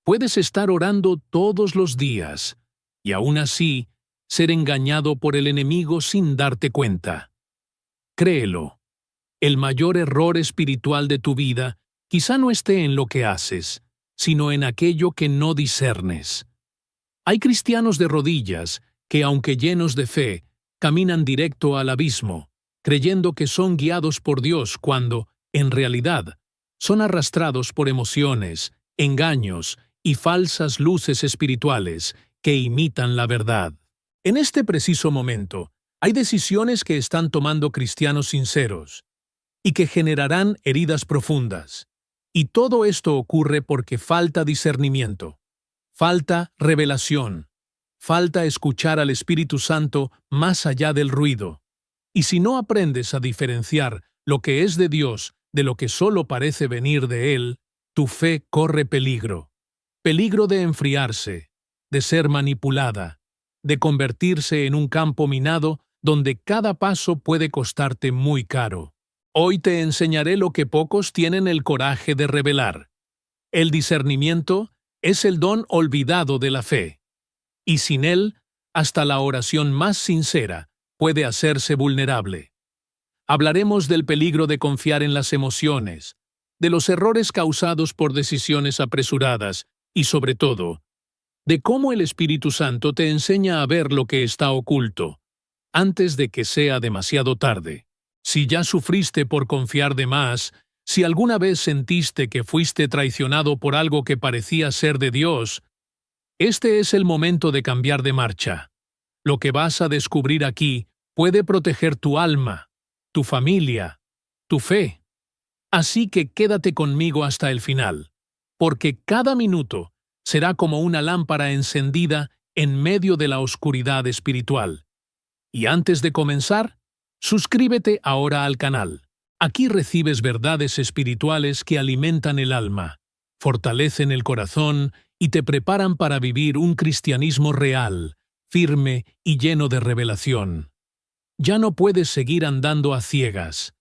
Puedes estar orando todos los días y aún así ser engañado por el enemigo sin darte cuenta. Créelo, el mayor error espiritual de tu vida quizá no esté en lo que haces, sino en aquello que no discernes. Hay cristianos de rodillas que, aunque llenos de fe, caminan directo al abismo, creyendo que son guiados por Dios cuando, en realidad, son arrastrados por emociones, engaños y falsas luces espirituales que imitan la verdad. En este preciso momento, hay decisiones que están tomando cristianos sinceros y que generarán heridas profundas. Y todo esto ocurre porque falta discernimiento, falta revelación, falta escuchar al Espíritu Santo más allá del ruido. Y si no aprendes a diferenciar lo que es de Dios de lo que solo parece venir de Él, tu fe corre peligro. Peligro de enfriarse, de ser manipulada, de convertirse en un campo minado donde cada paso puede costarte muy caro. Hoy te enseñaré lo que pocos tienen el coraje de revelar. El discernimiento es el don olvidado de la fe. Y sin él, hasta la oración más sincera puede hacerse vulnerable. Hablaremos del peligro de confiar en las emociones, de los errores causados por decisiones apresuradas y, sobre todo, de cómo el Espíritu Santo te enseña a ver lo que está oculto, antes de que sea demasiado tarde. Si ya sufriste por confiar de más, si alguna vez sentiste que fuiste traicionado por algo que parecía ser de Dios, este es el momento de cambiar de marcha. Lo que vas a descubrir aquí puede proteger tu alma, tu familia, tu fe. Así que quédate conmigo hasta el final, porque cada minuto será como una lámpara encendida en medio de la oscuridad espiritual. Y antes de comenzar, suscríbete ahora al canal. Aquí recibes verdades espirituales que alimentan el alma, fortalecen el corazón y te preparan para vivir un cristianismo real, firme y lleno de revelación. Ya no puedes seguir andando a ciegas.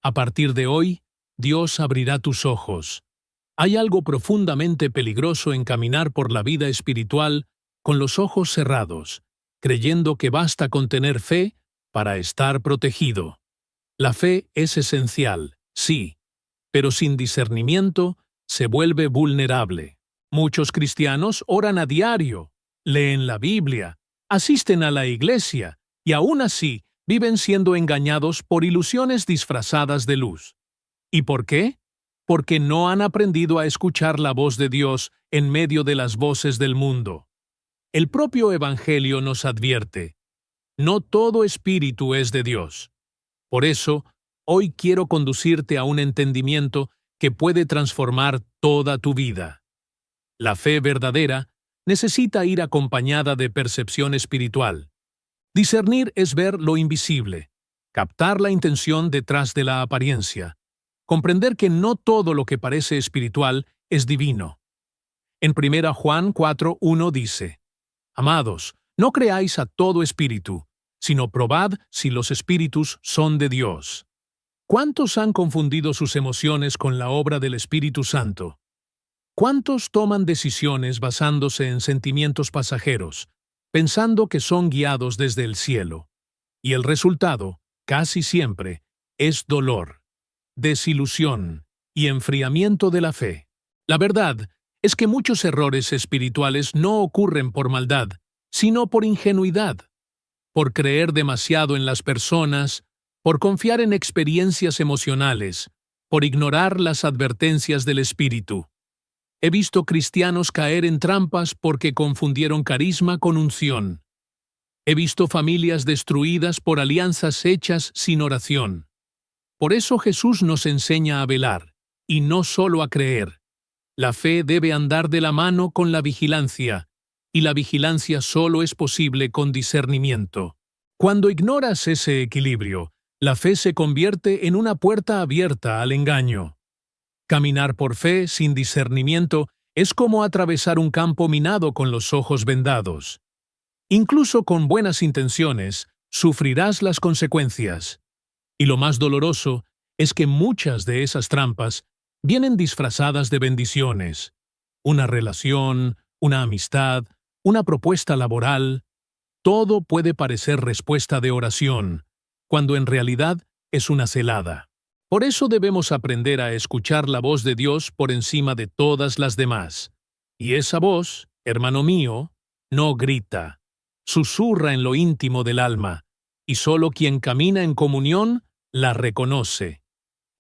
A partir de hoy, Dios abrirá tus ojos. Hay algo profundamente peligroso en caminar por la vida espiritual con los ojos cerrados, creyendo que basta con tener fe para estar protegido. La fe es esencial, sí, pero sin discernimiento se vuelve vulnerable. Muchos cristianos oran a diario, leen la Biblia, asisten a la iglesia y aún así viven siendo engañados por ilusiones disfrazadas de luz. ¿Y por qué? Porque no han aprendido a escuchar la voz de Dios en medio de las voces del mundo. El propio Evangelio nos advierte: no todo espíritu es de Dios. Por eso, hoy quiero conducirte a un entendimiento que puede transformar toda tu vida. La fe verdadera necesita ir acompañada de percepción espiritual. Discernir es ver lo invisible, captar la intención detrás de la apariencia, comprender que no todo lo que parece espiritual es divino. En 1 Juan 4:1 dice: Amados, no creáis a todo espíritu, sino probad si los espíritus son de Dios. ¿Cuántos han confundido sus emociones con la obra del Espíritu Santo? ¿Cuántos toman decisiones basándose en sentimientos pasajeros, pensando que son guiados desde el cielo? Y el resultado, casi siempre, es dolor, desilusión y enfriamiento de la fe. La verdad es que muchos errores espirituales no ocurren por maldad, sino por ingenuidad, por creer demasiado en las personas, por confiar en experiencias emocionales, por ignorar las advertencias del Espíritu. He visto cristianos caer en trampas porque confundieron carisma con unción. He visto familias destruidas por alianzas hechas sin oración. Por eso Jesús nos enseña a velar, y no solo a creer. La fe debe andar de la mano con la vigilancia, y la vigilancia solo es posible con discernimiento. Cuando ignoras ese equilibrio, la fe se convierte en una puerta abierta al engaño. Caminar por fe sin discernimiento es como atravesar un campo minado con los ojos vendados. Incluso con buenas intenciones, sufrirás las consecuencias. Y lo más doloroso es que muchas de esas trampas vienen disfrazadas de bendiciones. una relación, una amistad, una propuesta laboral. Todo puede parecer respuesta de oración, cuando en realidad es una celada. Por eso debemos aprender a escuchar la voz de Dios por encima de todas las demás. Y esa voz, hermano mío, no grita, susurra en lo íntimo del alma, y solo quien camina en comunión la reconoce.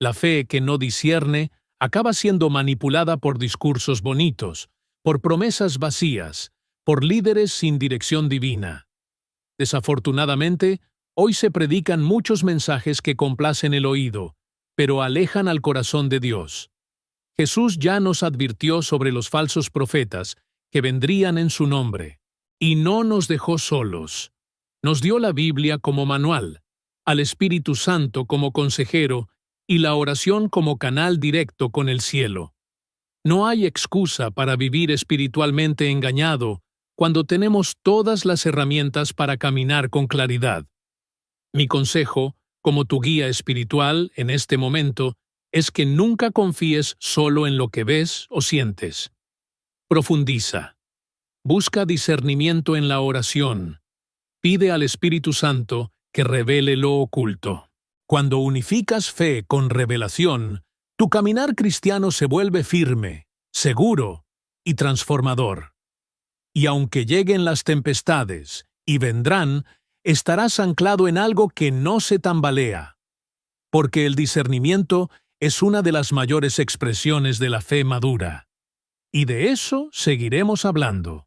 La fe que no discierne acaba siendo manipulada por discursos bonitos, por promesas vacías, por líderes sin dirección divina. Desafortunadamente, hoy se predican muchos mensajes que complacen el oído, pero alejan al corazón de Dios. Jesús ya nos advirtió sobre los falsos profetas que vendrían en su nombre, y no nos dejó solos. Nos dio la Biblia como manual, al Espíritu Santo como consejero y la oración como canal directo con el cielo. No hay excusa para vivir espiritualmente engañado cuando tenemos todas las herramientas para caminar con claridad. Mi consejo, como tu guía espiritual en este momento, es que nunca confíes solo en lo que ves o sientes. Profundiza. Busca discernimiento en la oración. Pide al Espíritu Santo que revele lo oculto. Cuando unificas fe con revelación, tu caminar cristiano se vuelve firme, seguro y transformador. Y aunque lleguen las tempestades, y vendrán, estarás anclado en algo que no se tambalea. Porque el discernimiento es una de las mayores expresiones de la fe madura. Y de eso seguiremos hablando.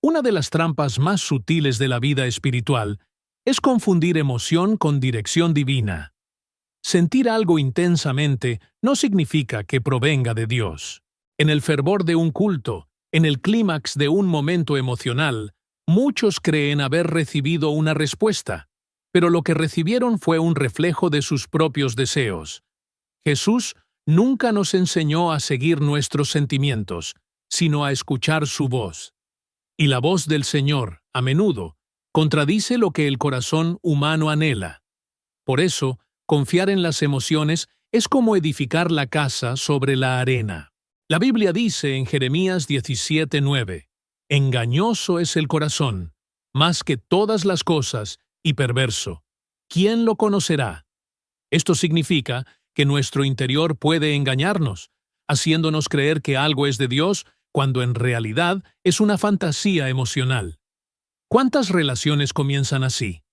Una de las trampas más sutiles de la vida espiritual es confundir emoción con dirección divina. Sentir algo intensamente no significa que provenga de Dios. En el fervor de un culto, en el clímax de un momento emocional, muchos creen haber recibido una respuesta, pero lo que recibieron fue un reflejo de sus propios deseos. Jesús nunca nos enseñó a seguir nuestros sentimientos, sino a escuchar su voz. Y la voz del Señor, a menudo, contradice lo que el corazón humano anhela. Por eso, confiar en las emociones es como edificar la casa sobre la arena. La Biblia dice en Jeremías 17:9, «Engañoso es el corazón, más que todas las cosas, y perverso. ¿Quién lo conocerá?». Esto significa que nuestro interior puede engañarnos, haciéndonos creer que algo es de Dios cuando en realidad es una fantasía emocional. ¿Cuántas relaciones comienzan así?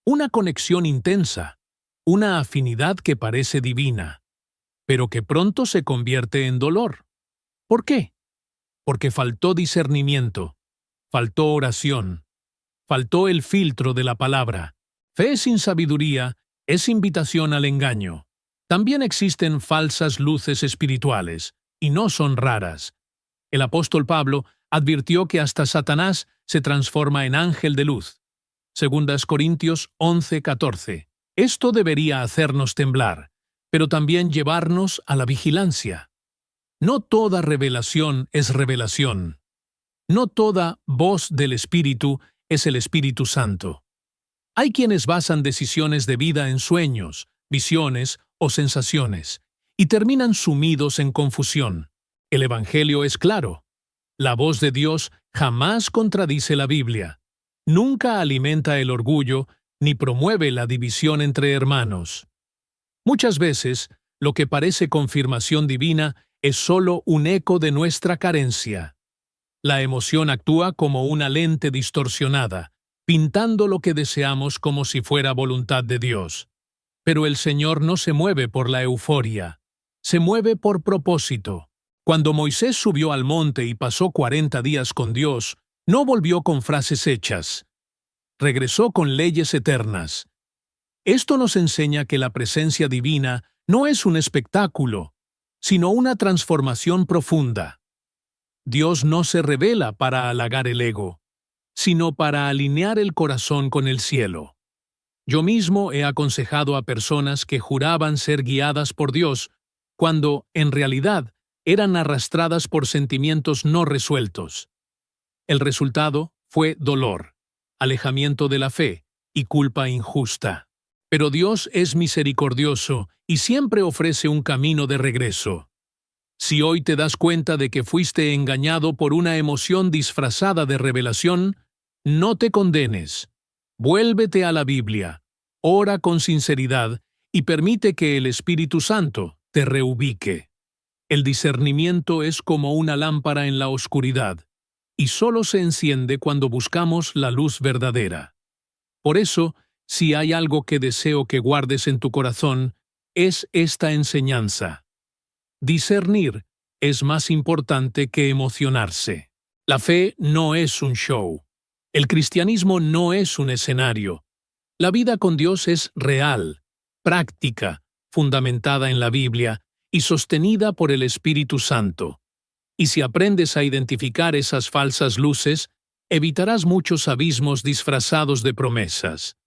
Una conexión intensa, una afinidad que parece divina, pero que pronto se convierte en dolor. ¿Por qué? Porque faltó discernimiento, faltó oración, faltó el filtro de la palabra. Fe sin sabiduría es invitación al engaño. También existen falsas luces espirituales, y no son raras. El apóstol Pablo advirtió que hasta Satanás se transforma en ángel de luz. 2 Corintios 11:14. Esto debería hacernos temblar, pero también llevarnos a la vigilancia. No toda revelación es revelación. No toda voz del Espíritu es el Espíritu Santo. Hay quienes basan decisiones de vida en sueños, visiones o sensaciones, y terminan sumidos en confusión. El Evangelio es claro. La voz de Dios jamás contradice la Biblia. Nunca alimenta el orgullo ni promueve la división entre hermanos. Muchas veces, lo que parece confirmación divina es solo un eco de nuestra carencia. La emoción actúa como una lente distorsionada, pintando lo que deseamos como si fuera voluntad de Dios. Pero el Señor no se mueve por la euforia, se mueve por propósito. Cuando Moisés subió al monte y pasó 40 días con Dios, no volvió con frases hechas. Regresó con leyes eternas. Esto nos enseña que la presencia divina no es un espectáculo, sino una transformación profunda. Dios no se revela para halagar el ego, sino para alinear el corazón con el cielo. Yo mismo he aconsejado a personas que juraban ser guiadas por Dios, cuando, en realidad, eran arrastradas por sentimientos no resueltos. El resultado fue dolor, alejamiento de la fe y culpa injusta. Pero Dios es misericordioso y siempre ofrece un camino de regreso. Si hoy te das cuenta de que fuiste engañado por una emoción disfrazada de revelación, no te condenes. Vuélvete a la Biblia, ora con sinceridad y permite que el Espíritu Santo te reubique. El discernimiento es como una lámpara en la oscuridad, y solo se enciende cuando buscamos la luz verdadera. Por eso, si hay algo que deseo que guardes en tu corazón, es esta enseñanza. Discernir es más importante que emocionarse. La fe no es un show. El cristianismo no es un escenario. La vida con Dios es real, práctica, fundamentada en la Biblia y sostenida por el Espíritu Santo. Y si aprendes a identificar esas falsas luces, evitarás muchos abismos disfrazados de promesas.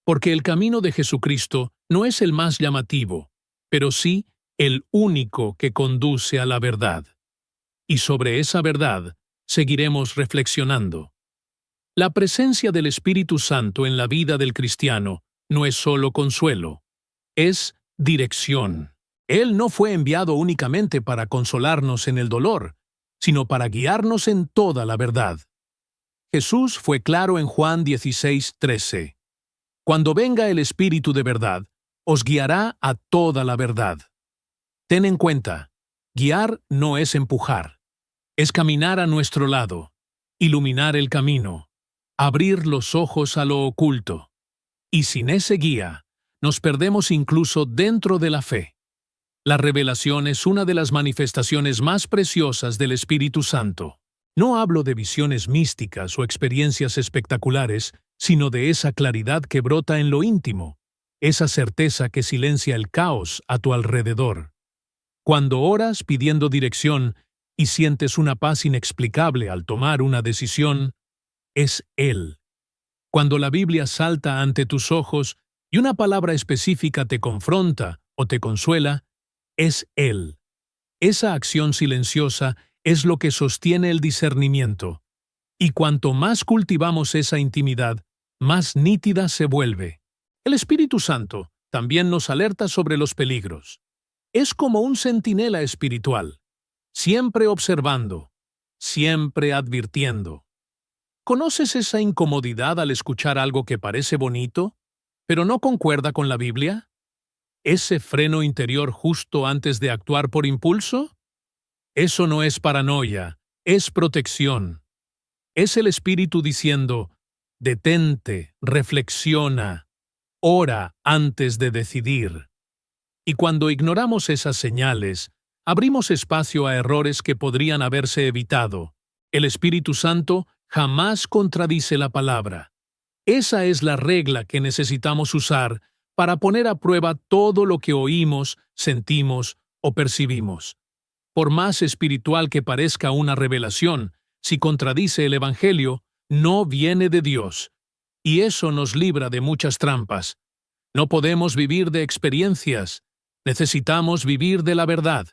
Porque el camino de Jesucristo no es el más llamativo, pero sí el único que conduce a la verdad. Y sobre esa verdad seguiremos reflexionando. La presencia del Espíritu Santo en la vida del cristiano no es solo consuelo, es dirección. Él no fue enviado únicamente para consolarnos en el dolor, sino para guiarnos en toda la verdad. Jesús fue claro en Juan 16:13. Cuando venga el Espíritu de verdad, os guiará a toda la verdad. Ten en cuenta, guiar no es empujar, es caminar a nuestro lado, iluminar el camino, abrir los ojos a lo oculto. Y sin ese guía, nos perdemos incluso dentro de la fe. La revelación es una de las manifestaciones más preciosas del Espíritu Santo. No hablo de visiones místicas o experiencias espectaculares, sino de esa claridad que brota en lo íntimo, esa certeza que silencia el caos a tu alrededor. Cuando oras pidiendo dirección y sientes una paz inexplicable al tomar una decisión, es Él. Cuando la Biblia salta ante tus ojos y una palabra específica te confronta o te consuela, es Él. Esa acción silenciosa es lo que sostiene el discernimiento. Y cuanto más cultivamos esa intimidad, más nítida se vuelve. El Espíritu Santo también nos alerta sobre los peligros. Es como un centinela espiritual, siempre observando, siempre advirtiendo. ¿Conoces esa incomodidad al escuchar algo que parece bonito, pero no concuerda con la Biblia? ¿Ese freno interior justo antes de actuar por impulso? Eso no es paranoia, es protección. Es el Espíritu diciendo, detente, reflexiona, ora antes de decidir. Y cuando ignoramos esas señales, abrimos espacio a errores que podrían haberse evitado. El Espíritu Santo jamás contradice la palabra. Esa es la regla que necesitamos usar para poner a prueba todo lo que oímos, sentimos o percibimos. Por más espiritual que parezca una revelación, si contradice el Evangelio, no viene de Dios. Y eso nos libra de muchas trampas. No podemos vivir de experiencias. Necesitamos vivir de la verdad.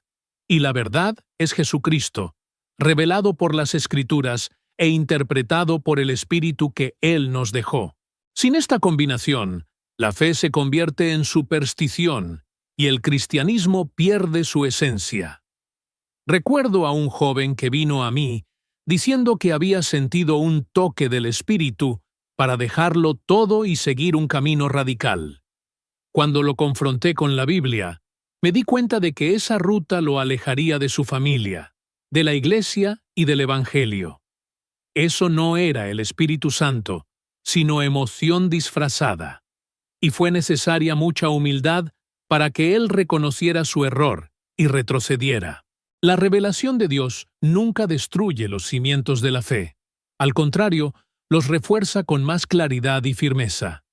Y la verdad es Jesucristo, revelado por las Escrituras e interpretado por el Espíritu que Él nos dejó. Sin esta combinación, la fe se convierte en superstición y el cristianismo pierde su esencia. Recuerdo a un joven que vino a mí diciendo que había sentido un toque del Espíritu para dejarlo todo y seguir un camino radical. Cuando lo confronté con la Biblia, me di cuenta de que esa ruta lo alejaría de su familia, de la iglesia y del Evangelio. Eso no era el Espíritu Santo, sino emoción disfrazada. Y fue necesaria mucha humildad para que él reconociera su error y retrocediera. La revelación de Dios nunca destruye los cimientos de la fe. Al contrario, los refuerza con más claridad y firmeza.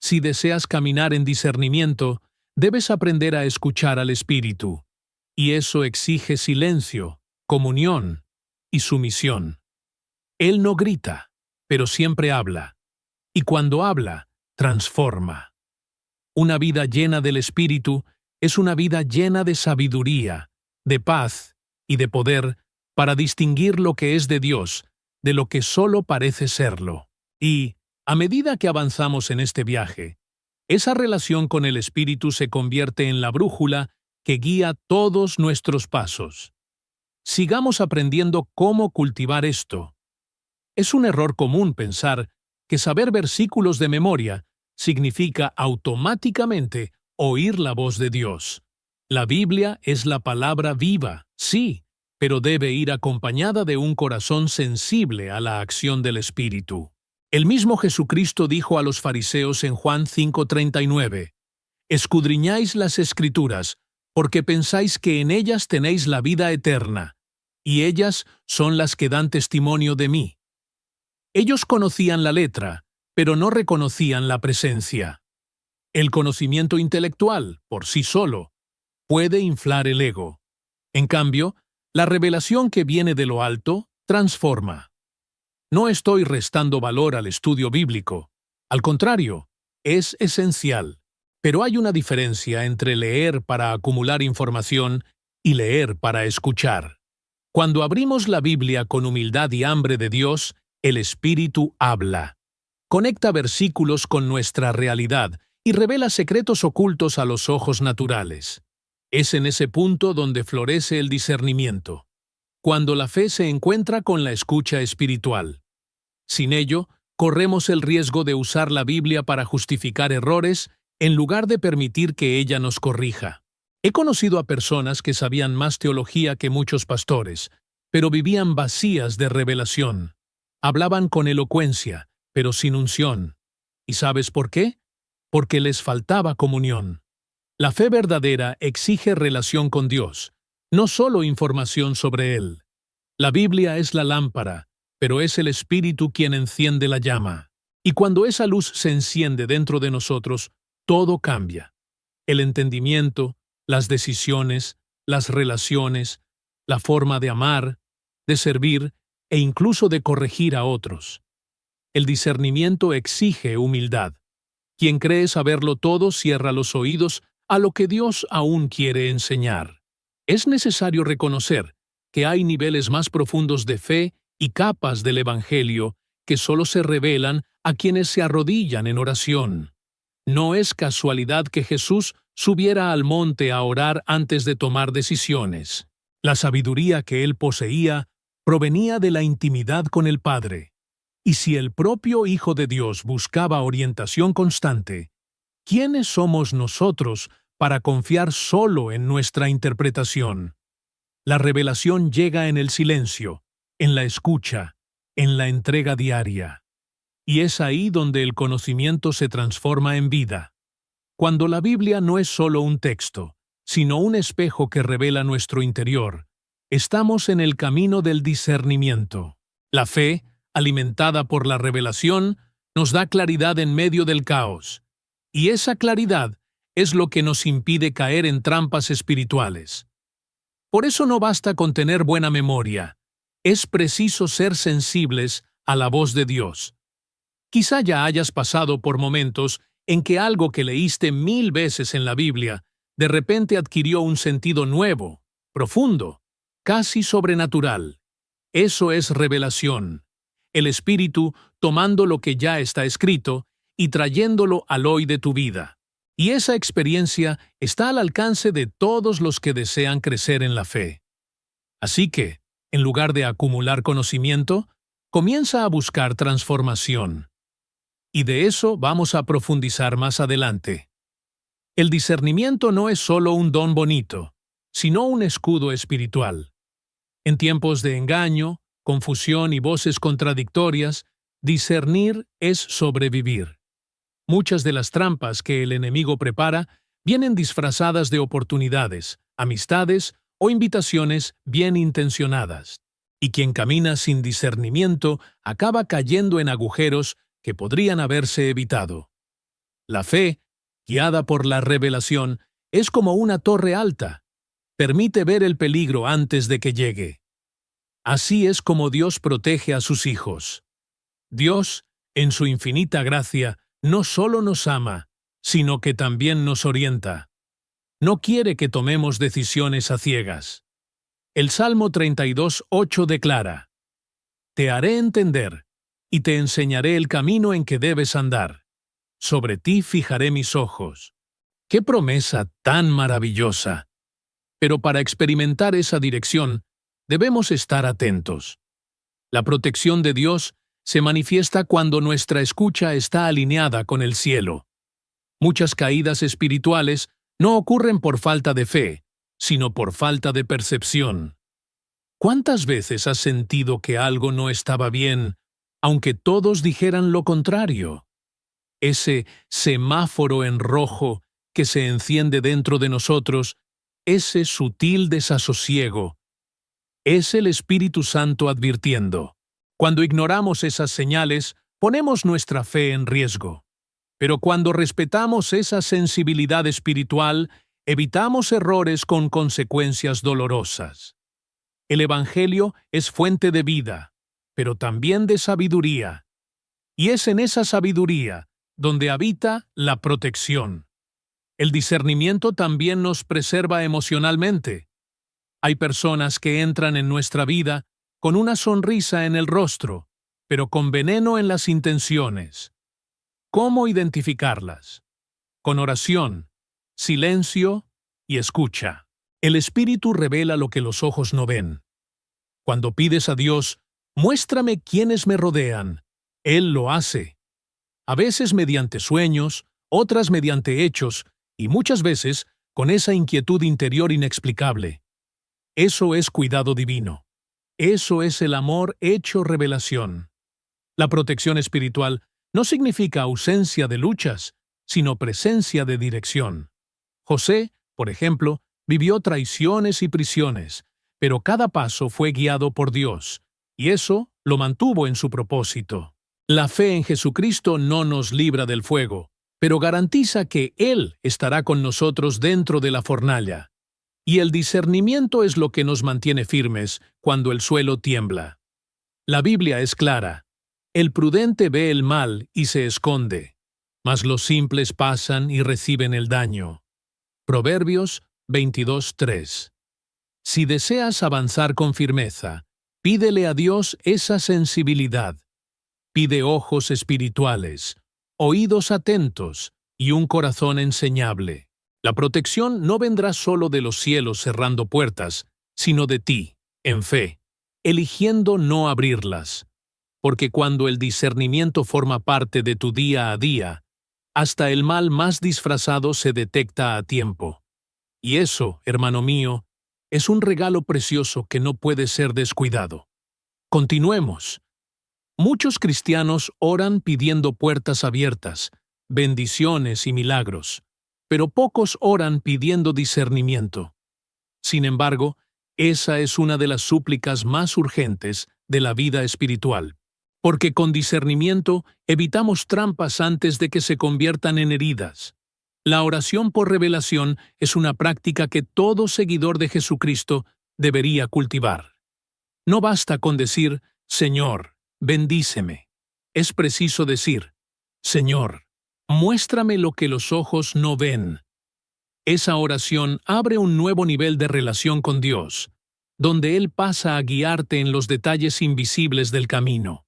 Si deseas caminar en discernimiento, debes aprender a escuchar al Espíritu. Y eso exige silencio, comunión y sumisión. Él no grita, pero siempre habla. Y cuando habla, transforma. Una vida llena del Espíritu es una vida llena de sabiduría, de paz y de poder para distinguir lo que es de Dios de lo que solo parece serlo. Y, a medida que avanzamos en este viaje, esa relación con el Espíritu se convierte en la brújula que guía todos nuestros pasos. Sigamos aprendiendo cómo cultivar esto. Es un error común pensar que saber versículos de memoria significa automáticamente oír la voz de Dios. La Biblia es la palabra viva, sí, pero debe ir acompañada de un corazón sensible a la acción del Espíritu. El mismo Jesucristo dijo a los fariseos en Juan 5:39, «Escudriñáis las Escrituras, porque pensáis que en ellas tenéis la vida eterna, y ellas son las que dan testimonio de mí». Ellos conocían la letra, pero no reconocían la presencia. El conocimiento intelectual, por sí solo, puede inflar el ego. En cambio, la revelación que viene de lo alto transforma. No estoy restando valor al estudio bíblico. Al contrario, es esencial. Pero hay una diferencia entre leer para acumular información y leer para escuchar. Cuando abrimos la Biblia con humildad y hambre de Dios, el Espíritu habla. Conecta versículos con nuestra realidad y revela secretos ocultos a los ojos naturales. Es en ese punto donde florece el discernimiento, cuando la fe se encuentra con la escucha espiritual. Sin ello, corremos el riesgo de usar la Biblia para justificar errores en lugar de permitir que ella nos corrija. He conocido a personas que sabían más teología que muchos pastores, pero vivían vacías de revelación. Hablaban con elocuencia, pero sin unción. ¿Y sabes por qué? Porque les faltaba comunión. La fe verdadera exige relación con Dios, no solo información sobre Él. La Biblia es la lámpara, pero es el Espíritu quien enciende la llama. Y cuando esa luz se enciende dentro de nosotros, todo cambia. El entendimiento, las decisiones, las relaciones, la forma de amar, de servir e incluso de corregir a otros. El discernimiento exige humildad. Quien cree saberlo todo cierra los oídos a lo que Dios aún quiere enseñar. Es necesario reconocer que hay niveles más profundos de fe y capas del Evangelio que solo se revelan a quienes se arrodillan en oración. No es casualidad que Jesús subiera al monte a orar antes de tomar decisiones. La sabiduría que él poseía provenía de la intimidad con el Padre. Y si el propio Hijo de Dios buscaba orientación constante, ¿quiénes somos nosotros para confiar solo en nuestra interpretación? La revelación llega en el silencio, en la escucha, en la entrega diaria. Y es ahí donde el conocimiento se transforma en vida. Cuando la Biblia no es solo un texto, sino un espejo que revela nuestro interior, estamos en el camino del discernimiento. La fe, alimentada por la revelación, nos da claridad en medio del caos. Y esa claridad es lo que nos impide caer en trampas espirituales. Por eso no basta con tener buena memoria. Es preciso ser sensibles a la voz de Dios. Quizá ya hayas pasado por momentos en que algo que leíste 1000 veces en la Biblia de repente adquirió un sentido nuevo, profundo, casi sobrenatural. Eso es revelación. El Espíritu tomando lo que ya está escrito y trayéndolo al hoy de tu vida. Y esa experiencia está al alcance de todos los que desean crecer en la fe. Así que, en lugar de acumular conocimiento, comienza a buscar transformación. Y de eso vamos a profundizar más adelante. El discernimiento no es solo un don bonito, sino un escudo espiritual. En tiempos de engaño, confusión y voces contradictorias, discernir es sobrevivir. Muchas de las trampas que el enemigo prepara vienen disfrazadas de oportunidades, amistades o invitaciones bien intencionadas. Y quien camina sin discernimiento acaba cayendo en agujeros que podrían haberse evitado. La fe, guiada por la revelación, es como una torre alta. Permite ver el peligro antes de que llegue. Así es como Dios protege a sus hijos. Dios, en su infinita gracia, no solo nos ama, sino que también nos orienta. No quiere que tomemos decisiones a ciegas. El Salmo 32:8 declara: «Te haré entender, y te enseñaré el camino en que debes andar. Sobre ti fijaré mis ojos». ¡Qué promesa tan maravillosa! Pero para experimentar esa dirección, debemos estar atentos. La protección de Dios se manifiesta cuando nuestra escucha está alineada con el cielo. Muchas caídas espirituales no ocurren por falta de fe, sino por falta de percepción. ¿Cuántas veces has sentido que algo no estaba bien, aunque todos dijeran lo contrario? Ese semáforo en rojo que se enciende dentro de nosotros, ese sutil desasosiego, es el Espíritu Santo advirtiendo. Cuando ignoramos esas señales, ponemos nuestra fe en riesgo. Pero cuando respetamos esa sensibilidad espiritual, evitamos errores con consecuencias dolorosas. El Evangelio es fuente de vida, pero también de sabiduría. Y es en esa sabiduría donde habita la protección. El discernimiento también nos preserva emocionalmente. Hay personas que entran en nuestra vida con una sonrisa en el rostro, pero con veneno en las intenciones. ¿Cómo identificarlas? Con oración, silencio y escucha. El Espíritu revela lo que los ojos no ven. Cuando pides a Dios, muéstrame quiénes me rodean, Él lo hace. A veces mediante sueños, otras mediante hechos, y muchas veces con esa inquietud interior inexplicable. Eso es cuidado divino. Eso es el amor hecho revelación. La protección espiritual no significa ausencia de luchas, sino presencia de dirección. José, por ejemplo, vivió traiciones y prisiones, pero cada paso fue guiado por Dios, y eso lo mantuvo en su propósito. La fe en Jesucristo no nos libra del fuego, pero garantiza que Él estará con nosotros dentro de la fornalla. Y el discernimiento es lo que nos mantiene firmes cuando el suelo tiembla. La Biblia es clara. El prudente ve el mal y se esconde, mas los simples pasan y reciben el daño. Proverbios 22:3. Si deseas avanzar con firmeza, pídele a Dios esa sensibilidad. Pide ojos espirituales, oídos atentos y un corazón enseñable. La protección no vendrá solo de los cielos cerrando puertas, sino de ti, en fe, eligiendo no abrirlas. Porque cuando el discernimiento forma parte de tu día a día, hasta el mal más disfrazado se detecta a tiempo. Y eso, hermano mío, es un regalo precioso que no puede ser descuidado. Continuemos. Muchos cristianos oran pidiendo puertas abiertas, bendiciones y milagros, pero pocos oran pidiendo discernimiento. Sin embargo, esa es una de las súplicas más urgentes de la vida espiritual, porque con discernimiento evitamos trampas antes de que se conviertan en heridas. La oración por revelación es una práctica que todo seguidor de Jesucristo debería cultivar. No basta con decir, Señor, bendíceme. Es preciso decir, Señor, muéstrame lo que los ojos no ven. Esa oración abre un nuevo nivel de relación con Dios, donde Él pasa a guiarte en los detalles invisibles del camino.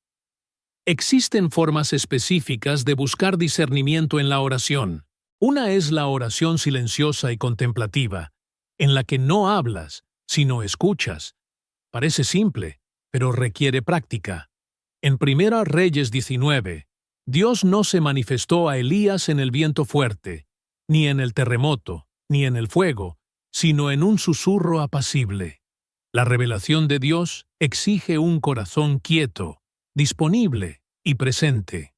Existen formas específicas de buscar discernimiento en la oración. Una es la oración silenciosa y contemplativa, en la que no hablas, sino escuchas. Parece simple, pero requiere práctica. En 1 Reyes 19, Dios no se manifestó a Elías en el viento fuerte, ni en el terremoto, ni en el fuego, sino en un susurro apacible. La revelación de Dios exige un corazón quieto, disponible y presente.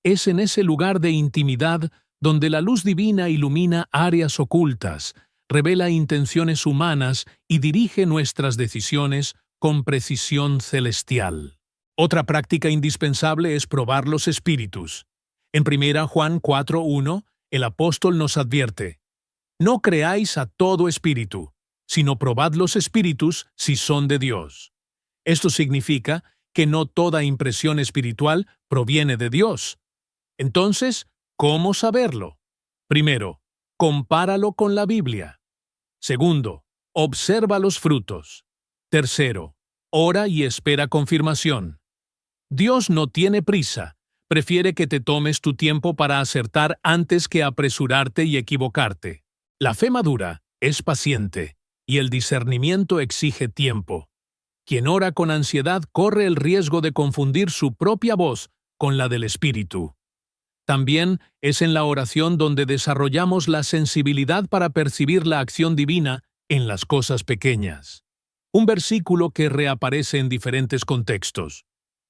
Es en ese lugar de intimidad donde la luz divina ilumina áreas ocultas, revela intenciones humanas y dirige nuestras decisiones con precisión celestial. Otra práctica indispensable es probar los espíritus. En 1 Juan 4:1, el apóstol nos advierte: no creáis a todo espíritu, sino probad los espíritus si son de Dios. Esto significa que no toda impresión espiritual proviene de Dios. Entonces, ¿cómo saberlo? Primero, compáralo con la Biblia. Segundo, observa los frutos. Tercero, ora y espera confirmación. Dios no tiene prisa, prefiere que te tomes tu tiempo para acertar antes que apresurarte y equivocarte. La fe madura es paciente, y el discernimiento exige tiempo. Quien ora con ansiedad corre el riesgo de confundir su propia voz con la del Espíritu. También es en la oración donde desarrollamos la sensibilidad para percibir la acción divina en las cosas pequeñas. Un versículo que reaparece en diferentes contextos.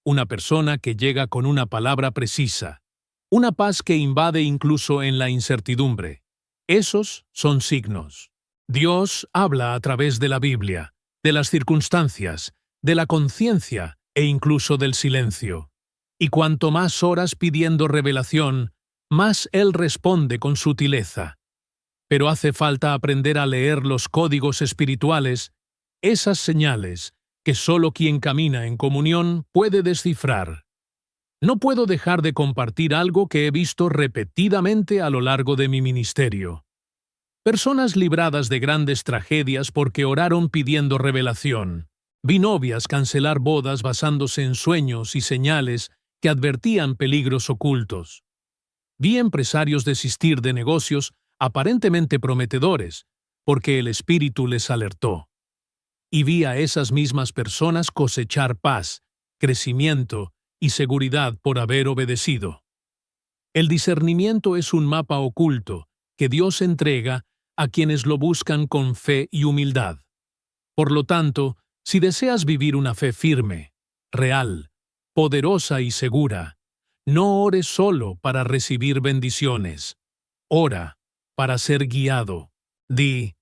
Una persona que llega con una palabra precisa. Una paz que invade incluso en la incertidumbre. Esos son signos. Dios habla a través de la Biblia, de las circunstancias, de la conciencia e incluso del silencio. Y cuanto más oras pidiendo revelación, más Él responde con sutileza. Pero hace falta aprender a leer los códigos espirituales, esas señales que solo quien camina en comunión puede descifrar. No puedo dejar de compartir algo que he visto repetidamente a lo largo de mi ministerio. Personas libradas de grandes tragedias porque oraron pidiendo revelación. Vi novias cancelar bodas basándose en sueños y señales que advertían peligros ocultos. Vi empresarios desistir de negocios aparentemente prometedores, porque el Espíritu les alertó. Y vi a esas mismas personas cosechar paz, crecimiento y seguridad por haber obedecido. El discernimiento es un mapa oculto que Dios entrega a quienes lo buscan con fe y humildad. Por lo tanto, si deseas vivir una fe firme, real, poderosa y segura, no ores solo para recibir bendiciones. Ora para ser guiado. Di,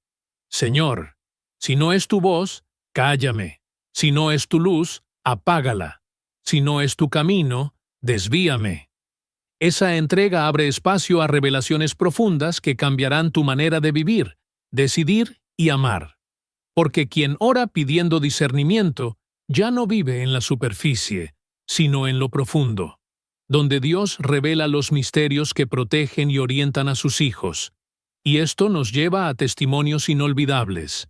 Señor, si no es tu voz, cállame. Si no es tu luz, apágala. Si no es tu camino, desvíame. Esa entrega abre espacio a revelaciones profundas que cambiarán tu manera de vivir, decidir y amar. Porque quien ora pidiendo discernimiento ya no vive en la superficie, sino en lo profundo, donde Dios revela los misterios que protegen y orientan a sus hijos. Y esto nos lleva a testimonios inolvidables.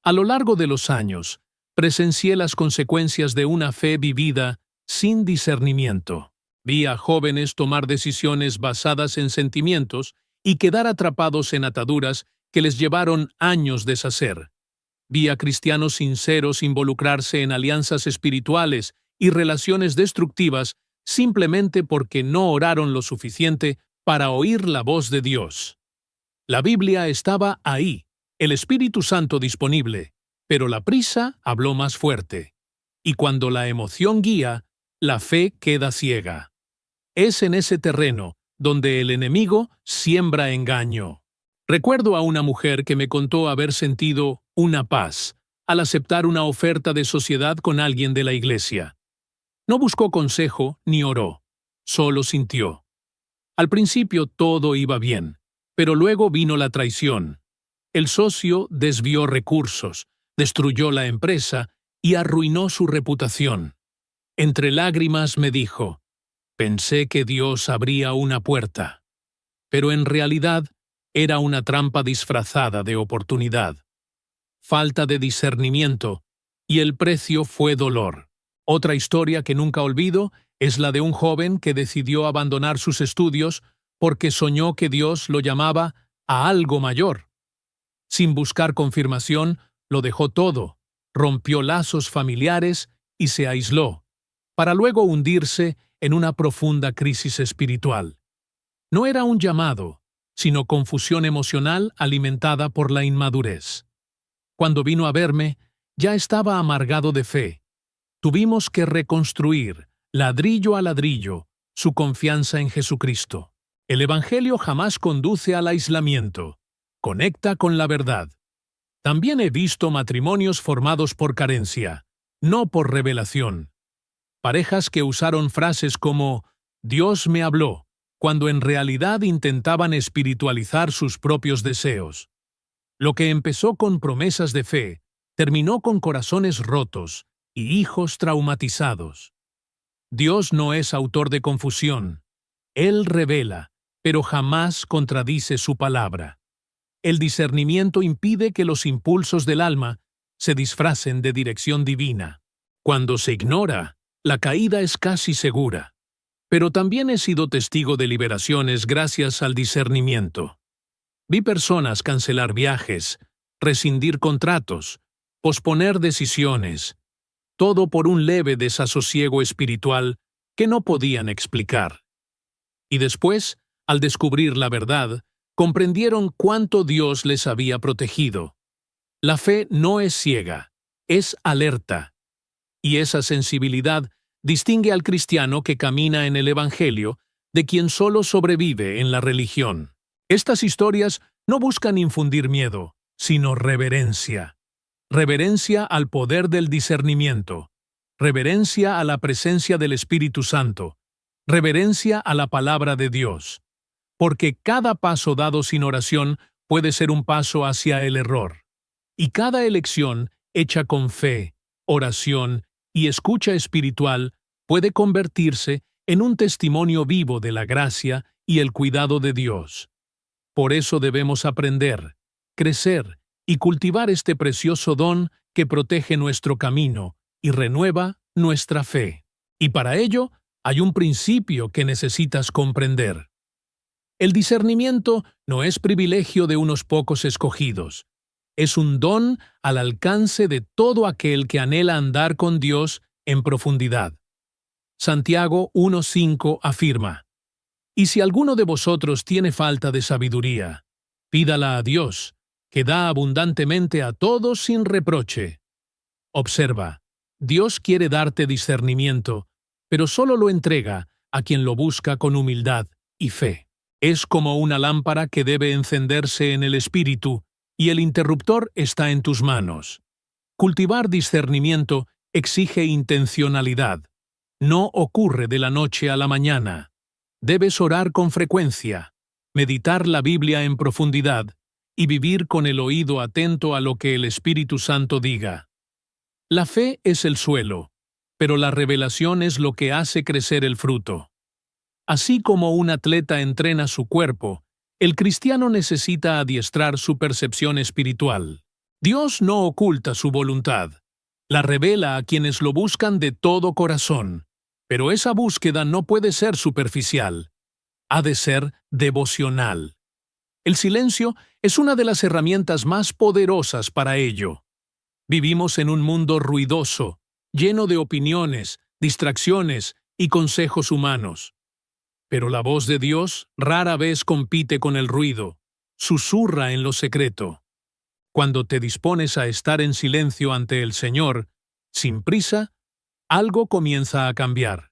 A lo largo de los años, presencié las consecuencias de una fe vivida sin discernimiento. Vi a jóvenes tomar decisiones basadas en sentimientos y quedar atrapados en ataduras que les llevaron años deshacer. Vi a cristianos sinceros involucrarse en alianzas espirituales y relaciones destructivas simplemente porque no oraron lo suficiente para oír la voz de Dios. La Biblia estaba ahí, el Espíritu Santo disponible, pero la prisa habló más fuerte. Y cuando la emoción guía, la fe queda ciega. Es en ese terreno donde el enemigo siembra engaño. Recuerdo a una mujer que me contó haber sentido una paz al aceptar una oferta de sociedad con alguien de la iglesia. No buscó consejo ni oró, solo sintió. Al principio todo iba bien, pero luego vino la traición. El socio desvió recursos, destruyó la empresa y arruinó su reputación. Entre lágrimas me dijo, pensé que Dios abría una puerta, pero en realidad era una trampa disfrazada de oportunidad. Falta de discernimiento, y el precio fue dolor. Otra historia que nunca olvido es la de un joven que decidió abandonar sus estudios porque soñó que Dios lo llamaba a algo mayor. Sin buscar confirmación, lo dejó todo, rompió lazos familiares y se aisló, para luego hundirse en una profunda crisis espiritual. No era un llamado, sino confusión emocional alimentada por la inmadurez. Cuando vino a verme, ya estaba amargado de fe. Tuvimos que reconstruir, ladrillo a ladrillo, su confianza en Jesucristo. El Evangelio jamás conduce al aislamiento, conecta con la verdad. También he visto matrimonios formados por carencia, no por revelación. Parejas que usaron frases como «Dios me habló», cuando en realidad intentaban espiritualizar sus propios deseos. Lo que empezó con promesas de fe, terminó con corazones rotos y hijos traumatizados. Dios no es autor de confusión. Él revela, pero jamás contradice su palabra. El discernimiento impide que los impulsos del alma se disfracen de dirección divina. Cuando se ignora, la caída es casi segura. Pero también he sido testigo de liberaciones gracias al discernimiento. Vi personas cancelar viajes, rescindir contratos, posponer decisiones, todo por un leve desasosiego espiritual que no podían explicar. Y después, al descubrir la verdad, comprendieron cuánto Dios les había protegido. La fe no es ciega, es alerta. Y esa sensibilidad distingue al cristiano que camina en el Evangelio de quien solo sobrevive en la religión. Estas historias no buscan infundir miedo, sino reverencia. Reverencia al poder del discernimiento. Reverencia a la presencia del Espíritu Santo. Reverencia a la palabra de Dios. Porque cada paso dado sin oración puede ser un paso hacia el error. Y cada elección hecha con fe, oración y escucha espiritual puede convertirse en un testimonio vivo de la gracia y el cuidado de Dios. Por eso debemos aprender, crecer y cultivar este precioso don que protege nuestro camino y renueva nuestra fe. Y para ello hay un principio que necesitas comprender. El discernimiento no es privilegio de unos pocos escogidos. Es un don al alcance de todo aquel que anhela andar con Dios en profundidad. Santiago 1:5 afirma: «Y si alguno de vosotros tiene falta de sabiduría, pídala a Dios, que da abundantemente a todos sin reproche». Observa, Dios quiere darte discernimiento, pero solo lo entrega a quien lo busca con humildad y fe. Es como una lámpara que debe encenderse en el espíritu, y el interruptor está en tus manos. Cultivar discernimiento exige intencionalidad. No ocurre de la noche a la mañana. Debes orar con frecuencia, meditar la Biblia en profundidad y vivir con el oído atento a lo que el Espíritu Santo diga. La fe es el suelo, pero la revelación es lo que hace crecer el fruto. Así como un atleta entrena su cuerpo, el cristiano necesita adiestrar su percepción espiritual. Dios no oculta su voluntad. La revela a quienes lo buscan de todo corazón. Pero esa búsqueda no puede ser superficial. Ha de ser devocional. El silencio es una de las herramientas más poderosas para ello. Vivimos en un mundo ruidoso, lleno de opiniones, distracciones y consejos humanos. Pero la voz de Dios rara vez compite con el ruido, susurra en lo secreto. Cuando te dispones a estar en silencio ante el Señor, sin prisa, algo comienza a cambiar.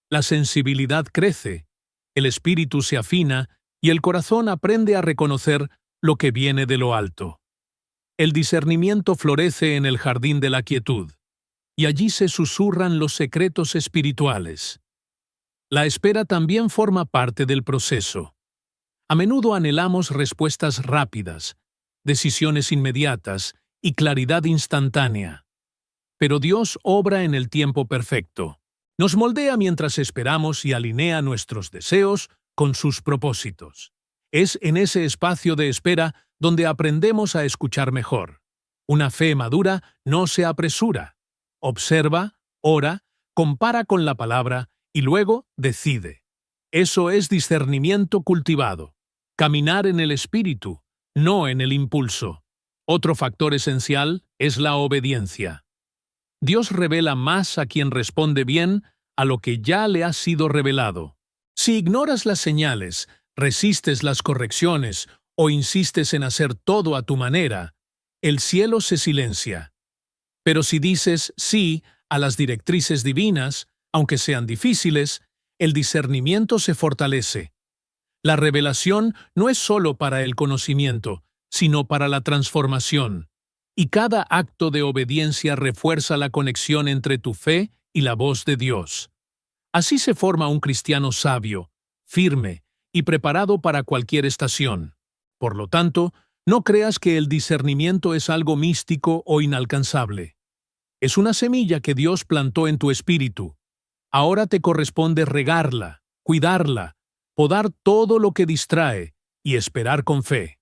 La sensibilidad crece, el espíritu se afina y el corazón aprende a reconocer lo que viene de lo alto. El discernimiento florece en el jardín de la quietud, y allí se susurran los secretos espirituales. La espera también forma parte del proceso. A menudo anhelamos respuestas rápidas, decisiones inmediatas y claridad instantánea. Pero Dios obra en el tiempo perfecto. Nos moldea mientras esperamos y alinea nuestros deseos con sus propósitos. Es en ese espacio de espera donde aprendemos a escuchar mejor. Una fe madura no se apresura. Observa, ora, compara con la palabra y luego decide. Eso es discernimiento cultivado. Caminar en el espíritu, no en el impulso. Otro factor esencial es la obediencia. Dios revela más a quien responde bien a lo que ya le ha sido revelado. Si ignoras las señales, resistes las correcciones o insistes en hacer todo a tu manera, el cielo se silencia. Pero si dices sí a las directrices divinas, aunque sean difíciles, el discernimiento se fortalece. La revelación no es solo para el conocimiento, sino para la transformación. Y cada acto de obediencia refuerza la conexión entre tu fe y la voz de Dios. Así se forma un cristiano sabio, firme y preparado para cualquier estación. Por lo tanto, no creas que el discernimiento es algo místico o inalcanzable. Es una semilla que Dios plantó en tu espíritu. Ahora te corresponde regarla, cuidarla, podar todo lo que distrae y esperar con fe.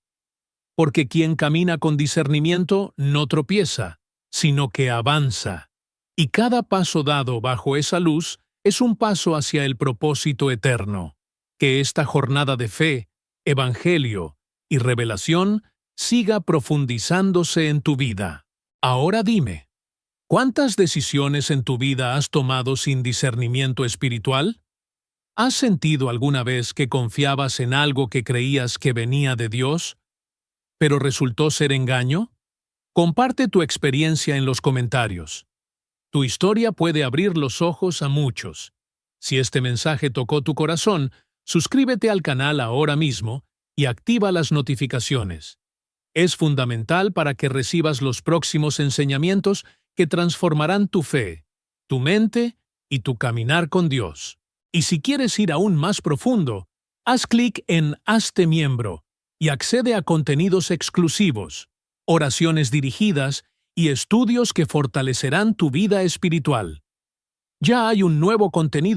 Porque quien camina con discernimiento no tropieza, sino que avanza. Y cada paso dado bajo esa luz es un paso hacia el propósito eterno. Que esta jornada de fe, evangelio y revelación siga profundizándose en tu vida. Ahora dime, ¿cuántas decisiones en tu vida has tomado sin discernimiento espiritual? ¿Has sentido alguna vez que confiabas en algo que creías que venía de Dios, pero resultó ser engaño? Comparte tu experiencia en los comentarios. Tu historia puede abrir los ojos a muchos. Si este mensaje tocó tu corazón, suscríbete al canal ahora mismo y activa las notificaciones. Es fundamental para que recibas los próximos enseñamientos que transformarán tu fe, tu mente y tu caminar con Dios. Y si quieres ir aún más profundo, haz clic en Hazte miembro y accede a contenidos exclusivos, oraciones dirigidas y estudios que fortalecerán tu vida espiritual. Ya hay un nuevo contenido